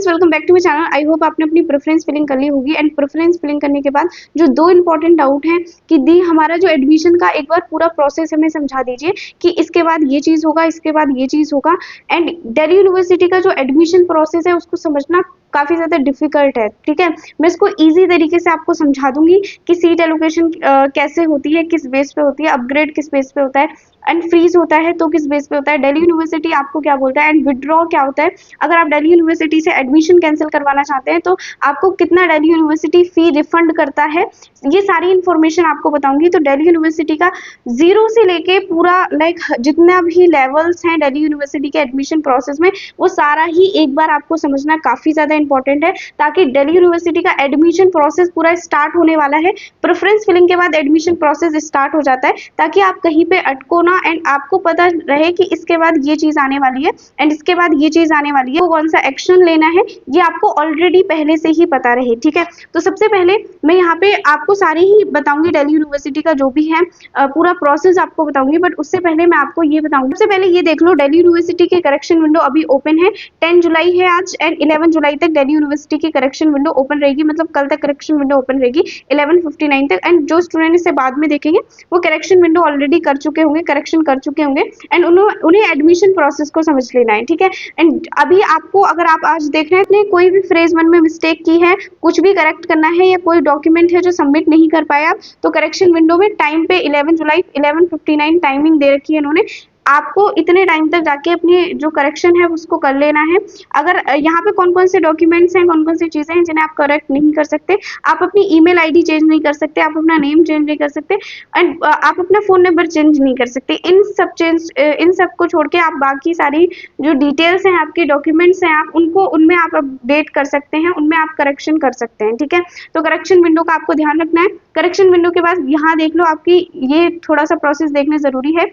Friends, welcome back to my channel. I hope आपने अपनी preference filling कर ली होगी। एंड प्रेफरेंस फिलिंग करने के बाद जो दो इंपॉर्टेंट डाउट हैं कि दी हमारा जो एडमिशन का एक बार पूरा प्रोसेस हमें समझा दीजिए कि इसके बाद ये चीज होगा, इसके बाद ये चीज होगा। एंड दिल्ली यूनिवर्सिटी का जो एडमिशन प्रोसेस है उसको समझना काफी ज्यादा डिफिकल्ट है। ठीक है, मैं इसको इजी तरीके से आपको समझा दूंगी कि सीट एलोकेशन कैसे होती है, किस बेस पे होती है, अपग्रेड किस बेस पे होता है, एंड फ्रीज होता है तो किस बेस पे होता है, दिल्ली यूनिवर्सिटी आपको क्या बोलता है, एंड विड्रॉ क्या होता है। अगर आप दिल्ली यूनिवर्सिटी से एडमिशन कैंसिल करवाना चाहते हैं तो आपको कितना दिल्ली यूनिवर्सिटी फी रिफंड करता है, ये सारी इंफॉर्मेशन आपको बताऊंगी। तो दिल्ली यूनिवर्सिटी का जीरो से लेके पूरा जितना भी लेवल्स हैं दिल्ली यूनिवर्सिटी के एडमिशन प्रोसेस में, वो सारा ही एक बार आपको समझना काफी ज्यादा इंपॉर्टेंट है, ताकि दिल्ली यूनिवर्सिटी का एडमिशन प्रोसेस पूरा स्टार्ट होने वाला है। प्रेफरेंस फिलिंग के बाद एडमिशन प्रोसेस स्टार्ट हो जाता है, ताकि आप कहीं पे अटको ना, एंड आपको पता रहे कि इसके बाद ये चीज आने वाली है एंड इसके बाद ये चीज आने वाली है, तो कौन सा एक्शन लेना है ये आपको ऑलरेडी पहले से ही पता रहे। ठीक है, तो सबसे पहले मैं यहाँ पे आपको सारी ही बताऊंगी दिल्ली यूनिवर्सिटी का जो भी है पूरा प्रोसेस आपको बताऊंगी। बट उससे पहले मैं आपको ये बताऊंगी, सबसे पहले ये देख लो, दिल्ली यूनिवर्सिटी की करेक्शन विंडो अभी ओपन है। 10 जुलाई है आज एंड 11 जुलाई तक दिल्ली यूनिवर्सिटी की करेक्शन विंडो ओपन रहेगी। मतलब कल तक करेक्शन विंडो ओपन रहेगी 11:59 तक। एंड जो स्टूडेंट इसे बाद में देखेंगे वो करेक्शन विंडो ऑलरेडी कर चुके होंगे, करेक्शन कर चुके होंगे, एंड उन्हें एडमिशन प्रोसेस को समझ लेना है। ठीक है, एंड अभी आपको अगर आप आज देख रहे हैं कोई भी फ्रेज 1 में मिस्टेक की है, कुछ भी करेक्ट करना है, या कोई डॉक्यूमेंट है जो सबमिट नहीं कर पाया आप, तो करेक्शन विंडो में टाइम पे 11 जुलाई 11:59 टाइमिंग दे रखी है इन्होंने। आपको इतने टाइम तक जाके अपनी जो करेक्शन है उसको कर लेना है। अगर यहाँ पे कौन कौन से डॉक्यूमेंट्स हैं, कौन कौन सी चीजें हैं जिन्हें आप करेक्ट नहीं कर सकते, आप अपनी ईमेल आईडी चेंज नहीं कर सकते, आप अपना नेम चेंज नहीं कर सकते, एंड आप अपना फोन नंबर चेंज नहीं कर सकते। इन सब को छोड़ के आप बाकी सारी जो डिटेल्स हैं, आपके डॉक्यूमेंट्स हैं, आप उनमें आप अपडेट कर सकते हैं, उनमें आप करेक्शन कर सकते हैं। ठीक है, तो करेक्शन विंडो का आपको ध्यान रखना है। करेक्शन विंडो के बाद यहाँ देख लो, आपकी ये थोड़ा सा प्रोसेस देखना जरूरी है।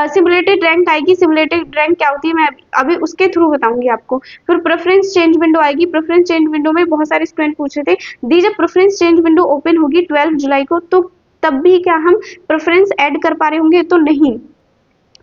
सिमुलेटेड रैंक आएगी। सिमुलेटेड रैंक क्या होती है मैं अभी उसके थ्रू बताऊंगी आपको। फिर प्रेफरेंस चेंज विंडो आएगी। प्रेफरेंस चेंज विंडो में बहुत सारे स्टूडेंट पूछ रहे थे दी, जब प्रेफरेंस चेंज विंडो ओपन होगी 12 जुलाई को, तो तब भी क्या हम प्रेफरेंस ऐड कर पा रहे होंगे? तो नहीं।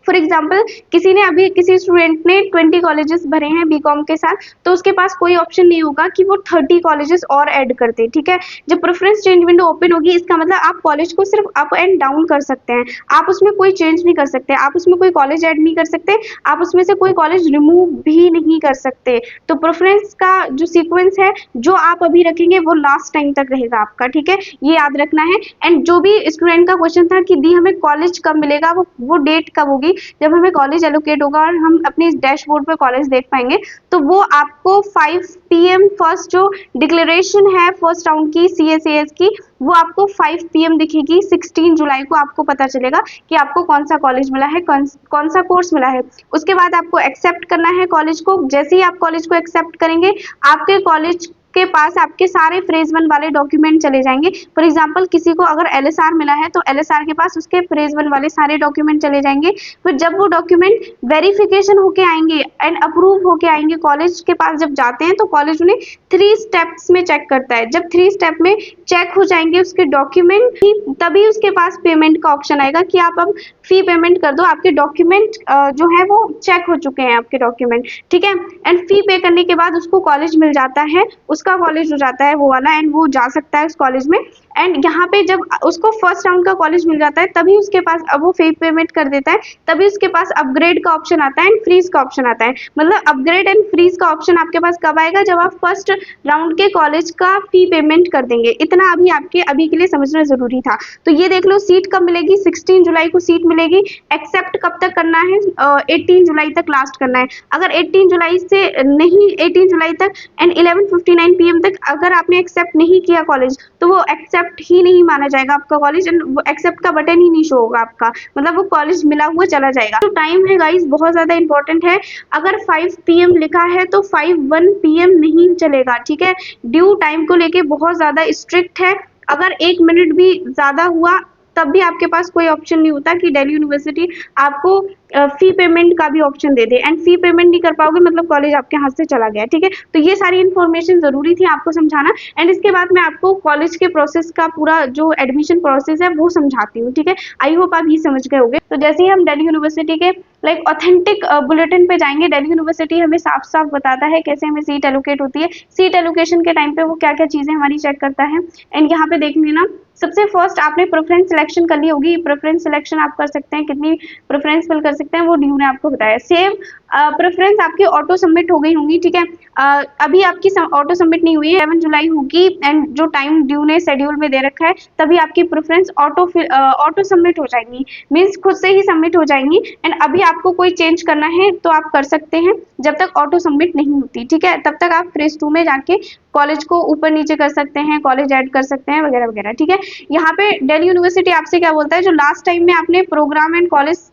फॉर एग्जाम्पल, किसी स्टूडेंट ने 20 कॉलेजेस भरे हैं बीकॉम के साथ, तो उसके पास कोई ऑप्शन नहीं होगा कि वो 30 कॉलेजेस और ऐड कर दे। ठीक है, जब प्रेफरेंस चेंज विंडो ओपन होगी, इसका मतलब आप कॉलेज को सिर्फ अप एंड डाउन कर सकते हैं, आप उसमें कोई चेंज नहीं कर सकते, आप उसमें कोई कॉलेज ऐड नहीं कर सकते, आप उसमें से कोई कॉलेज रिमूव भी नहीं कर सकते। तो प्रेफरेंस का जो सीक्वेंस है जो आप अभी रखेंगे वो लास्ट टाइम तक रहेगा आपका। ठीक है, ये याद रखना है। एंड जो भी स्टूडेंट का क्वेश्चन था कि दी हमें कॉलेज कब मिलेगा, वो डेट कब होगी जब हमें कॉलेज एलोकेट होगा और हम अपने डैशबोर्ड पे कॉलेज देख पाएंगे, तो वो आपको 5 PM फर्स्ट जो डिक्लेरेशन है फर्स्ट राउंड की CSAS की, वो आपको 5 PM दिखेगी। 16 जुलाई को आपको पता चलेगा कि आपको कौन सा कॉलेज मिला है, कौन सा कोर्स मिला है। उसके बाद आपको एक्सेप्ट करना है कॉलेज को। जैसे ही आप कॉलेज को एक्सेप्ट करेंगे, आपके कॉलेज के पास आपके सारे फ्रेज 1 वाले डॉक्यूमेंट चले जाएंगे। फॉर एग्जांपल, किसी को अगर LSR मिला है तो LSR के पास उसके फ्रेज 1 वाले सारे डॉक्यूमेंट चले जाएंगे। फिर जब वो डॉक्यूमेंट वेरिफिकेशन होके आएंगे एंड अप्रूव होके आएंगे, कॉलेज के पास जब जाते हैं तो कॉलेज उन्हें 3 स्टेप्स में चेक करता है। जब 3 स्टेप में चेक हो जाएंगे उसके डॉक्यूमेंट, तभी उसके पास पेमेंट का ऑप्शन आएगा कि आप अब फी पेमेंट कर दो, आपके डॉक्यूमेंट जो है वो चेक हो चुके हैं आपके डॉक्यूमेंट। ठीक है, एंड फी पे करने के बाद उसको कॉलेज मिल जाता है, उसका कॉलेज हो जाता है वो वाला, एंड वो जा सकता है उस कॉलेज में। एंड यहाँ पे जब उसको फर्स्ट राउंड का कॉलेज मिल जाता है, तभी उसके पास, अब वो फी पेमेंट कर देता है, तभी उसके पास अपग्रेड का ऑप्शन आता है एंड फ्रीज का ऑप्शन आता है। मतलब अपग्रेड एंड फ्रीज का ऑप्शन आपके पास कब आएगा? जब आप फर्स्ट राउंड के कॉलेज का फी पेमेंट कर देंगे। इतना अभी के लिए समझना जरूरी था। तो ये देख लो, सीट कब मिलेगी? 16 जुलाई को सीट मिलेगी। एक्सेप्ट कब तक करना है? 18 जुलाई तक लास्ट करना है। अगर 18 जुलाई से नहीं, 18 जुलाई तक एंड 11:59 PM तक अगर आपने एक्सेप्ट नहीं किया कॉलेज, तो वो एक्सेप्ट ही नहीं माना जाएगा आपका कॉलेज, एंड वो एक्सेप्ट का बटन ही नहीं शो होगा आपका, मतलब वो कॉलेज मिला हुआ चला जाएगा। तो टाइम है गाइस, बहुत ज्यादा इंपॉर्टेंट है। अगर 5 PM लिखा है तो 5:1 PM नहीं चलेगा। ठीक है, ड्यू टाइम को लेके बहुत ज्यादा स्ट्रिक्ट है। अगर 1 मिनट भी ज्यादा हुआ तब भी आपके पास कोई ऑप्शन नहीं होता कि दिल्ली यूनिवर्सिटी आपको फी पेमेंट का भी option they they, and fee payment नहीं कर पाओगे मतलब कॉलेज आपके हाथ से चला गया, ठीक है। तो ये सारी इन्फॉर्मेशन जरूरी थी आपको समझाना। एंड इसके बाद मैं आपको कॉलेज के प्रोसेस का पूरा जो एडमिशन प्रोसेस है वो समझाती हूँ, ठीक है। आई होप आप ये समझ गए होंगे। तो जैसे ही हम दिल्ली यूनिवर्सिटी के लाइक ऑथेंटिक बुलेटिन पे जाएंगे, दिल्ली यूनिवर्सिटी हमें साफ साफ बताता है कैसे हमें सीट एलोकेट होती है। सीट एलोकेशन के टाइम पे वो क्या क्या चीजें हमारी चेक करता है। एंड यहाँ पे देख लेना, सबसे फर्स्ट आपने प्रेफरेंस सिलेक्शन कर ली होगी। प्रेफरेंस सिलेक्शन आप कर सकते हैं, कितनी प्रेफरेंस फिल कर सकते हैं वो ड्यू ने आपको बताया। सेव प्रेफरेंस आपकी ऑटो सबमिट हो गई होंगी, ठीक है। अभी आपकी ऑटो सबमिट नहीं हुई है, 7 जुलाई होगी, एंड जो टाइम ड्यू ने शेड्यूल में दे रखा है तभी आपकी प्रेफरेंस ऑटो सबमिट हो जाएंगी, मीन्स खुद से ही सबमिट हो जाएंगी। एंड अभी आपको कोई चेंज करना है तो आप कर सकते हैं, जब तक ऑटो सबमिट नहीं होती, ठीक है। तब तक आप फेज 2 में जाके कॉलेज को ऊपर नीचे कर सकते हैं, कॉलेज ऐड कर सकते हैं वगैरह वगैरह, ठीक है। यहाँ पे दिल्ली यूनिवर्सिटी आपसे क्या बोलता है, जो लास्ट टाइम में आपने प्रोग्राम एंड कॉलेज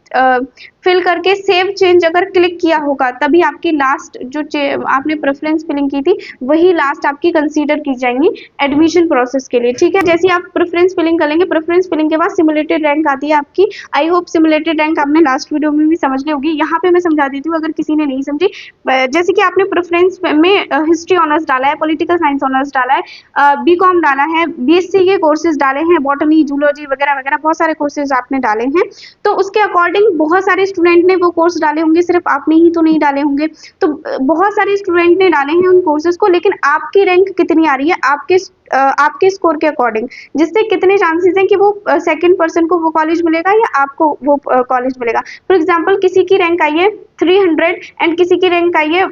फिल करके सेव चेंज अगर क्लिक किया होगा तभी आपकी लास्ट जो आपने प्रेफरेंस फिलिंग की थी वही लास्ट आपकी कंसीडर की जाएंगी एडमिशन प्रोसेस के लिए, ठीक है। जैसे आप प्रेफरेंस फिलिंग करेंगे, प्रेफरेंस फिलिंग के बाद सिमुलेटेड रैंक आती है आपकी। आई होप सिमुलेटेड रैंक आपने लास्ट वीडियो में भी समझ ली होगी। यहाँ पे मैं समझा देती हूँ अगर किसी ने नहीं समझी। जैसे कि आपने प्रेफरेंस में हिस्ट्री ऑनर्स डाला है, पॉलिटिकल साइंस ऑनर्स डाला है, बीकॉम डाला है, बीएससी के कोर्सेज डाले हैं, बॉटनी, जूलॉजी वगैरह वगैरह बहुत सारे कोर्सेज आपने डाले हैं। तो उसके अकॉर्डिंग बहुत सारे स्टूडेंट ने वो कोर्स डाले होंगे, सिर्फ आपने ही तो नहीं डाले होंगे। तो बहुत सारे स्टूडेंट ने डाले हैं उन कोर्सेज को, लेकिन आपकी रैंक कितनी आ रही है आपके स्कोर के अकॉर्डिंग, जिससे कितने चांसेस हैं कि वो सेकंड पर्सन को वो कॉलेज मिलेगा या आपको वो कॉलेज मिलेगा। फॉर एग्जांपल किसी की रैंक आई है 300 एंड किसी की रैंक आई है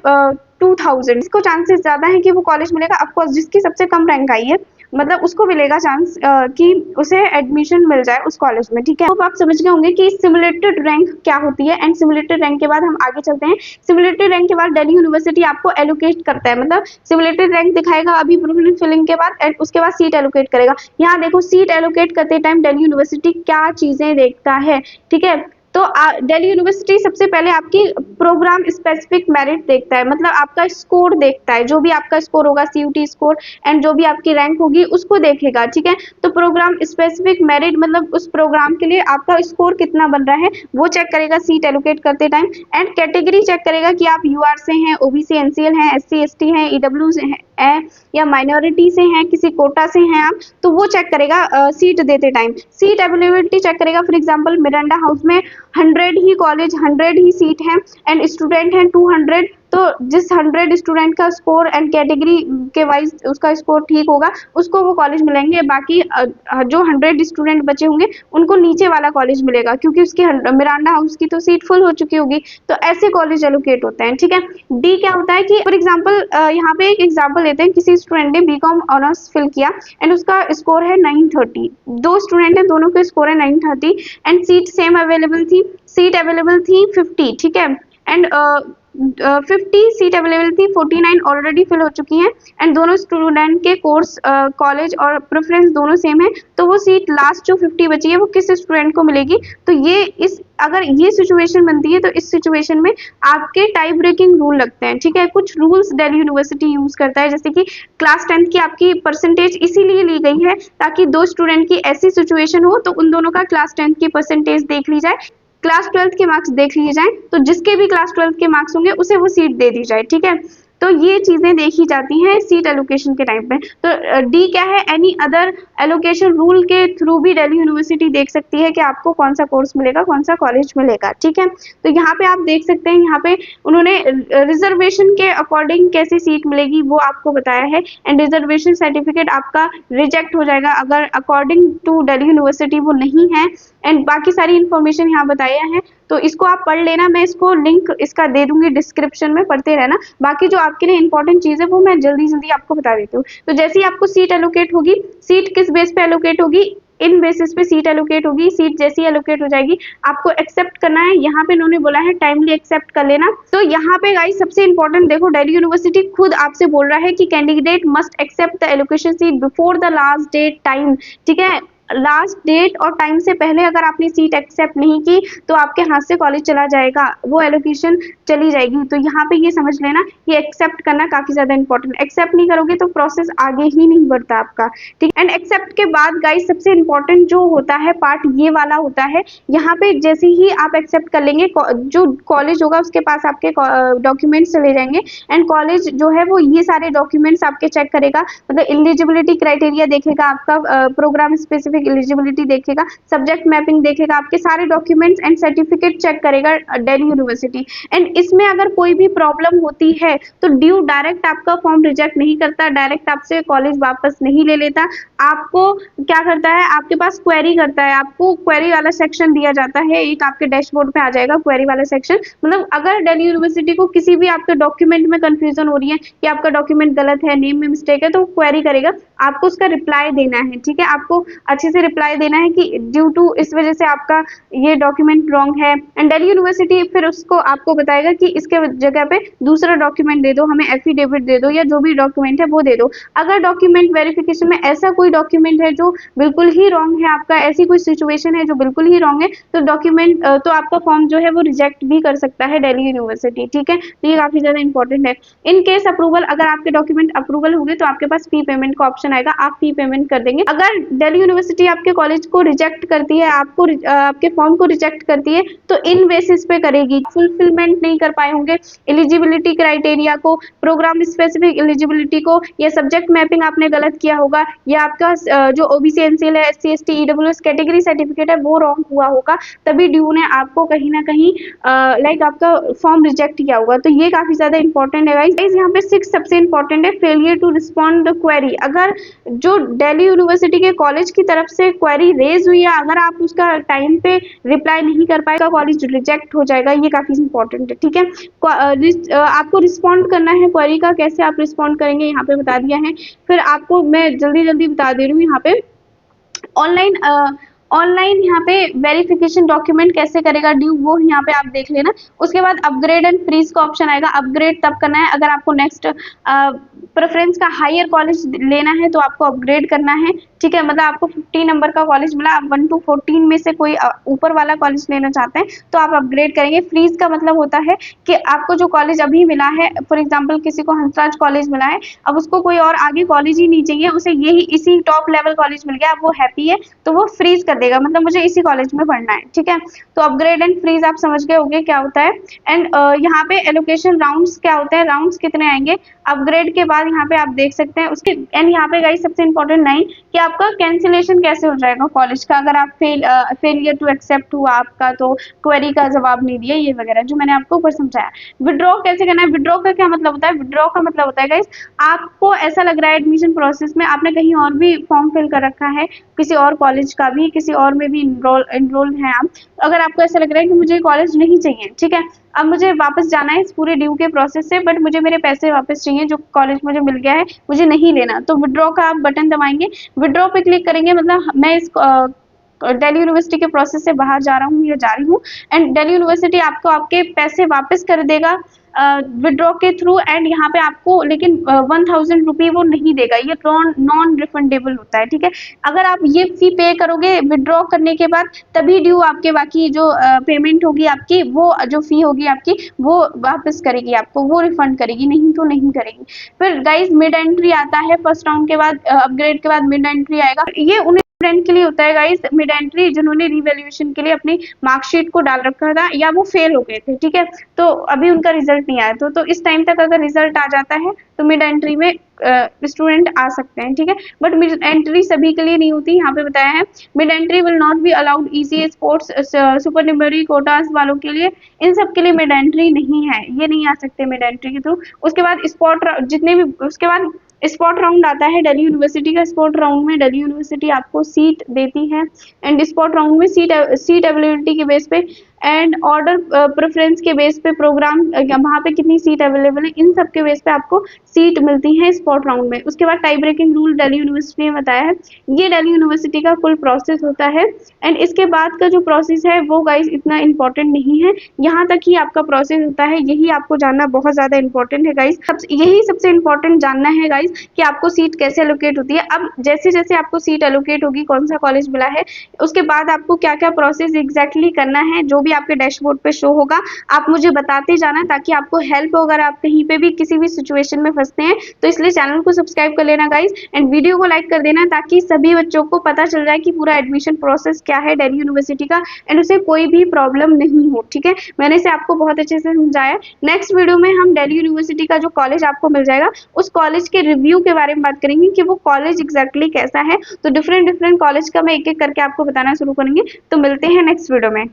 2000, इसको चांसेस ज्यादा है कि वो कॉलेज मिलेगा। ऑफकोर्स जिसकी सबसे कम रैंक आई है मतलब उसको मिलेगा चांस कि उसे एडमिशन मिल जाए उस कॉलेज में, ठीक है। तो आप समझ गए होंगे कि सिमुलेटेड रैंक क्या होती है। एंड सिमुलेटेड रैंक के बाद हम आगे चलते हैं। सिमुलेटेड रैंक के बाद दिल्ली यूनिवर्सिटी आपको एलोकेट करता है, मतलब सिमुलेटेड रैंक दिखाएगा अभी प्रेफरेंस फिलिंग के बाद, एंड उसके बाद सीट एलोकेट करेगा। यहाँ देखो सीट एलोकेट करते टाइम दिल्ली यूनिवर्सिटी क्या चीजें देखता है, ठीक है। तो दिल्ली यूनिवर्सिटी सबसे पहले आपकी प्रोग्राम स्पेसिफिक मेरिट देखता है, मतलब आपका स्कोर देखता है, जो भी आपका स्कोर होगा सीयूटी स्कोर एंड जो भी आपकी रैंक होगी उसको देखेगा, ठीक है। तो प्रोग्राम स्पेसिफिक मेरिट मतलब उस प्रोग्राम के लिए आपका स्कोर कितना बन रहा है वो चेक करेगा सीट एलोकेट करते टाइम। एंड कैटेगरी चेक करेगा कि आप यूआर से हैं, ओबीसी एनसीएल हैं, एससी एसटी हैं, ईडब्ल्यू से हैं या माइनॉरिटी से हैं, किसी कोटा से हैं आप, तो वो चेक करेगा सीट देते टाइम। सीट अवेलेबिलिटी चेक करेगा, फॉर एग्जांपल मिरांडा हाउस में 100 ही कॉलेज 100 ही सीट हैं एंड स्टूडेंट हैं 200, तो जिस 100 स्टूडेंट का स्कोर एंड कैटेगरी के वाइज उसका स्कोर ठीक होगा उसको वो कॉलेज मिलेंगे। बाकी जो 100 स्टूडेंट बचे होंगे उनको नीचे वाला कॉलेज मिलेगा, क्योंकि उसकी मिरांडा हाउस की तो सीट फुल हो चुकी होगी। तो ऐसे कॉलेज एलोकेट होते हैं, ठीक है। डी क्या होता है कि फॉर एग्जाम्पल यहाँ पे एक एग्जाम्पल लेते हैं, किसी स्टूडेंट ने बीकॉम ऑनर्स फिल किया एंड उसका स्कोर है 930, दो स्टूडेंट है दोनों के स्कोर है 930 एंड सीट सेम अवेलेबल थी, सीट अवेलेबल थी 50, ठीक है। एंड 50 सीट अवेलेबल थी, 49 ऑलरेडी फिल हो चुकी हैं एंड दोनों स्टूडेंट के कोर्स कॉलेज और प्रेफरेंस दोनों सेम है। तो वो सीट लास्ट जो 50 बची है वो किस स्टूडेंट को मिलेगी। तो ये अगर ये सिचुएशन बनती है तो इस सिचुएशन में आपके टाई ब्रेकिंग रूल लगते हैं, ठीक है। कुछ रूल्स दिल्ली यूनिवर्सिटी यूज करता है, जैसे कि क्लास 10th की आपकी परसेंटेज इसीलिए ली गई है ताकि दो स्टूडेंट की ऐसी सिचुएशन हो तो उन दोनों का क्लास 10th की परसेंटेज देख ली जाए, क्लास 12th के मार्क्स देख लिए जाएं, तो जिसके भी क्लास 12th के मार्क्स होंगे उसे वो सीट दे दी जाए, ठीक है। तो ये चीजें देखी जाती हैं सीट एलोकेशन के टाइम पे। तो डी क्या है, एनी अदर एलोकेशन रूल के थ्रू भी दिल्ली यूनिवर्सिटी देख सकती है कि आपको कौन सा कोर्स मिलेगा, कौन सा कॉलेज मिलेगा, ठीक है। तो यहाँ पे आप देख सकते हैं, यहाँ पे उन्होंने रिजर्वेशन के अकॉर्डिंग कैसी सीट मिलेगी वो आपको बताया है एंड रिजर्वेशन सर्टिफिकेट आपका रिजेक्ट हो जाएगा अगर अकॉर्डिंग टू दिल्ली यूनिवर्सिटी वो नहीं है। एंड बाकी सारी इंफॉर्मेशन यहाँ बताया है, तो इसको आप पढ़ लेना, मैं इसको लिंक इसका दे दूंगी डिस्क्रिप्शन में, पढ़ते रहना। बाकी जो आपके लिए इंपॉर्टेंट चीज है वो मैं जल्दी जल्दी आपको बता देती हूँ। तो जैसे ही आपको सीट एलोकेट होगी, सीट किस बेस पे एलोकेट होगी, इन बेसिस पे सीट एलोकेट होगी। सीट जैसी एलोकेट हो जाएगी आपको एक्सेप्ट करना है, यहाँ पे इन्होंने बोला है टाइमली एक्सेप्ट कर लेना। तो यहाँ पे गाइस सबसे इंपॉर्टेंट देखो, दिल्ली यूनिवर्सिटी खुद आपसे बोल रहा है कि candidate must accept the allocation seat before the last date time, ठीक है। लास्ट डेट और टाइम से पहले अगर आपने सीट एक्सेप्ट नहीं की तो आपके हाथ से कॉलेज चला जाएगा, वो एलोकेशन चली जाएगी। तो यहाँ पे ये समझ लेना कि एक्सेप्ट करना काफी ज्यादा इंपॉर्टेंट, एक्सेप्ट नहीं करोगे तो प्रोसेस आगे ही नहीं बढ़ता आपका, ठीक। एंड एक्सेप्ट के बाद गाइस सबसे इंपॉर्टेंट जो होता है पार्ट ये वाला होता है, यहाँ पे जैसे ही आप एक्सेप्ट कर लेंगे जो कॉलेज होगा उसके पास आपके डॉक्यूमेंट्स चले जाएंगे एंड कॉलेज जो है वो ये सारे डॉक्यूमेंट्स आपके चेक करेगा, मतलब एलिजिबिलिटी क्राइटेरिया देखेगा आपका, प्रोग्राम स्पेसिफिक एलिजिबिलिटी देखेगा, सब्जेक्ट मैपिंग देखेगा, आपके सारे डॉक्यूमेंट्स एंड सर्टिफिकेट चेक करेगा दिल्ली यूनिवर्सिटी। एंड इसमें अगर कोई भी प्रॉब्लम होती है तो ड्यू डायरेक्ट आपका फॉर्म रिजेक्ट नहीं करता, डायरेक्ट आपसे कॉलेज वापस नहीं ले लेता, आपको क्या करता है, आपके पास क्वेरी करता है, आपको क्वेरी वाला सेक्शन दिया जाता है, एक आपके डैशबोर्ड पे आ जाएगा क्वेरी वाला सेक्शन। मतलब अगर दिल्ली यूनिवर्सिटी को किसी भी आपके डॉक्यूमेंट में कंफ्यूजन हो रही है कि आपका डॉक्यूमेंट गलत है, नेम में मिस्टेक है, तो क्वेरी करेगा, आपको उसका रिप्लाई देना है, ठीक है, आपको अच्छे से रिप्लाई देना है कि ड्यू टू इस वजह से आपका ये डॉक्यूमेंट रॉन्ग है। एंड दिल्ली यूनिवर्सिटी फिर उसको आपको बताएगा कि इसके जगह पे दूसरा डॉक्यूमेंट दे दो, हमें एफिडेविट दे दो या जो भी डॉक्यूमेंट है वो दे दो। अगर डॉक्यूमेंट वेरिफिकेशन में ऐसा कोई डॉक्यूमेंट है जो बिल्कुल ही रॉन्ग है, आपका ऐसी कोई सिचुएशन है जो बिल्कुल ही रॉन्ग है, तो डॉक्यूमेंट तो आपका फॉर्म जो है वो रिजेक्ट भी कर सकता है दिल्ली यूनिवर्सिटी, ठीक है। तो ये काफी ज्यादा इंपॉर्टेंट है। इन केस अप्रूवल, अगर आपके डॉक्यूमेंट अप्रूवल हो गए तो आपके पास फी पेमेंट का ऑप्शन आएगा, आप फी पेमेंट कर देंगे। अगर दिल्ली यूनिवर्सिटी आपके कॉलेज को रिजेक्ट करती है, आपको आपके फॉर्म को रिजेक्ट करती है, तो इन बेसिस पे करेगी, फुलफिलमेंट नहीं कर पाए होंगे एलिजिबिलिटी क्राइटेरिया को, प्रोग्राम स्पेसिफिक एलिजिबिलिटी को, या सब्जेक्ट मैपिंग आपने गलत किया होगा, या आपका जो ओबीसी एनसीएल है, SC ST EWS category certificate है वो रॉन्ग हुआ होगा, तभी ड्यू ने आपको कहीं ना कहीं लाइक आपका फॉर्म रिजेक्ट किया होगा। तो ये काफी ज्यादा इंपॉर्टेंट है गाइस। यहाँ पे 6 सबसे इंपॉर्टेंट है, failure to respond the query. अगर जो दिल्ली यूनिवर्सिटी के कॉलेज की तरफ से क्वेरी रेज हुई है, अगर आप उसका टाइम पे रिप्लाई नहीं कर पाएगा, कॉलेज रिजेक्ट हो जाएगा, ये काफी इंपॉर्टेंट है, ठीक है। आपको रिस्पॉन्ड करना है क्वेरी का, कैसे आप रिस्पॉन्ड करेंगे यहाँ पे बता दिया है। फिर आपको मैं जल्दी जल्दी बता दे रही हूँ यहाँ पे, ऑनलाइन यहाँ पे वेरिफिकेशन डॉक्यूमेंट कैसे करेगा ड्यू, वो यहाँ पे आप देख लेना। उसके बाद अपग्रेड एंड फ्रीज का ऑप्शन आएगा, अपग्रेड तब करना है अगर आपको नेक्स्ट प्रेफरेंस का हायर कॉलेज लेना है तो आपको अपग्रेड करना है, ठीक है। मतलब आपको 50 नंबर का कॉलेज मिला, आप 1 to 14 में से कोई ऊपर वाला कॉलेज लेना चाहते हैं तो आप अपग्रेड करेंगे। फ्रीज का मतलब होता है कि आपको जो कॉलेज अभी मिला है, फॉर एग्जाम्पल किसी को हंसराज कॉलेज मिला है, अब उसको कोई और आगे कॉलेज ही नहीं चाहिए, उसे यही इसी टॉप लेवल कॉलेज मिल गया, अब वो हैप्पी है तो वो फ्रीज कर देगा, मतलब मुझे इसी कॉलेज में पढ़ना है, ठीक है। तो अपग्रेड एंड फ्रीज आप समझ गए होंगे क्या होता है। एंड यहाँ पे एलोकेशन राउंड्स क्या होते हैं, राउंड्स कितने आएंगे अपग्रेड के बाद, यहाँ पे आप देख सकते हैं उसके। एंड यहाँ पे गाइस सबसे इंपॉर्टेंट नहीं कि आपका कैंसिलेशन कैसे हो जाएगा कॉलेज का, अगर आप फेलियर टू एक्सेप्ट हुआ आपका, तो क्वेरी का जवाब नहीं दिया, ये वगैरह जो मैंने आपको ऊपर समझाया। विड्रॉ कैसे करना है, विड्रॉ का क्या मतलब होता है, विड्रॉ का मतलब होता है गाइस आपको ऐसा लग रहा है एडमिशन प्रोसेस में आपने कहीं और भी फॉर्म फिल कर रखा है, किसी और कॉलेज का भी, किसी और में भी इनरोल है आप, अगर आपको ऐसा लग रहा है कि मुझे कॉलेज नहीं चाहिए, ठीक है, अब मुझे वापस जाना है इस पूरे ड्यू के प्रोसेस से, बट मुझे मेरे पैसे वापस चाहिए जो कॉलेज मुझे मिल गया है, मुझे नहीं लेना, तो विड्रॉ का आप बटन दबाएंगे, विड्रॉ पे क्लिक करेंगे, मतलब मैं इस दिल्ली यूनिवर्सिटी के प्रोसेस से बाहर जा रहा हूँ या जा रही हूँ, एंड दिल्ली यूनिवर्सिटी आपको आपके पैसे वापस कर देगा विड्रॉ के थ्रू। एंड यहाँ पे आपको लेकिन 1000 रुपये वो नहीं देगा, ये नॉन रिफंडेबल होता है, ठीक है। अगर आप ये फी पे करोगे विड्रॉ करने के बाद, तभी ड्यू आपके बाकी जो पेमेंट होगी आपकी, वो जो फी होगी आपकी वो वापस करेगी आपको, वो रिफंड करेगी, नहीं तो नहीं करेगी। फिर गाइज मिड एंट्री आता है, फर्स्ट राउंड के बाद अपग्रेड के बाद मिड एंट्री आएगा, ये उन्हें स्टूडेंट के लिए होता है गाइस मिड एंट्री, जिन्होंने रिवैल्यूएशन के लिए अपनी मार्कशीट को डाल रखा था या वो फेल हो गए थे, ठीक है, तो अभी उनका रिजल्ट नहीं आया, तो इस टाइम तक अगर रिजल्ट आ जाता है तो मिड एंट्री में स्टूडेंट आ सकते हैं, ठीक है। बट मिड एंट्री सभी के लिए नहीं होती, यहाँ पे बताया है mid entry will not be allowed ECA sports supernumerary quotas वालों के लिए, इन सब के लिए मिड एंट्री नहीं है, ये नहीं आ सकते मिड एंट्री के थ्रू। उसके बाद स्पॉट जितने भी, उसके बाद स्पॉट राउंड आता है दिल्ली यूनिवर्सिटी का, स्पॉट राउंड में दिल्ली यूनिवर्सिटी आपको सीट देती है, एंड स्पॉट राउंड में सीट अवेलेबिलिटी के बेस पे एंड ऑर्डर प्रेफरेंस के बेस पे प्रोग्राम वहाँ पे कितनी सीट अवेलेबल है, इन सब के बेस पे आपको सीट मिलती है स्पॉट राउंड में। उसके बाद tie breaking rule Delhi university ने बताया है, ये दिल्ली यूनिवर्सिटी का फुल प्रोसेस होता है। एंड इसके बाद का जो प्रोसेस है वो गाइस इतना इंपॉर्टेंट नहीं है, यहाँ तक ही आपका प्रोसेस होता है, यही आपको जानना बहुत ज्यादा इंपॉर्टेंट है गाइस। यही सबसे इंपॉर्टेंट जानना है गाइस कि आपको सीट कैसे एलोकेट होती है। अब जैसे जैसे आपको सीट एलोकेट होगी, कौन सा कॉलेज मिला है, उसके बाद आपको क्या क्या प्रोसेस एग्जैक्टली करना है, जो भी आपके डैशबोर्ड पे शो होगा आप मुझे बताते जाना, ताकि आपको हेल्प हो अगर आप कहीं पे भी किसी भी सिचुएशन में फंसते हैं। तो इसलिए चैनल को सब्सक्राइब कर लेना गाइस, एंड वीडियो को लाइक कर देना, ताकि सभी बच्चों को पता चल जाए कि पूरा एडमिशन प्रोसेस क्या है दिल्ली यूनिवर्सिटी का, एंड उसे कोई भी प्रॉब्लम नहीं हो। ठीक है, मैंने इसे आपको बहुत अच्छे से समझाया। नेक्स्ट वीडियो में हम दिल्ली यूनिवर्सिटी का जो कॉलेज आपको मिल जाएगा उस कॉलेज के रिव्यू के बारे में बात करेंगे कि वो कॉलेज एग्जैक्टली कैसा है। तो डिफरेंट डिफरेंट कॉलेज का मैं एक एक करके आपको बताना शुरू करेंगे। तो मिलते हैं नेक्स्ट वीडियो में।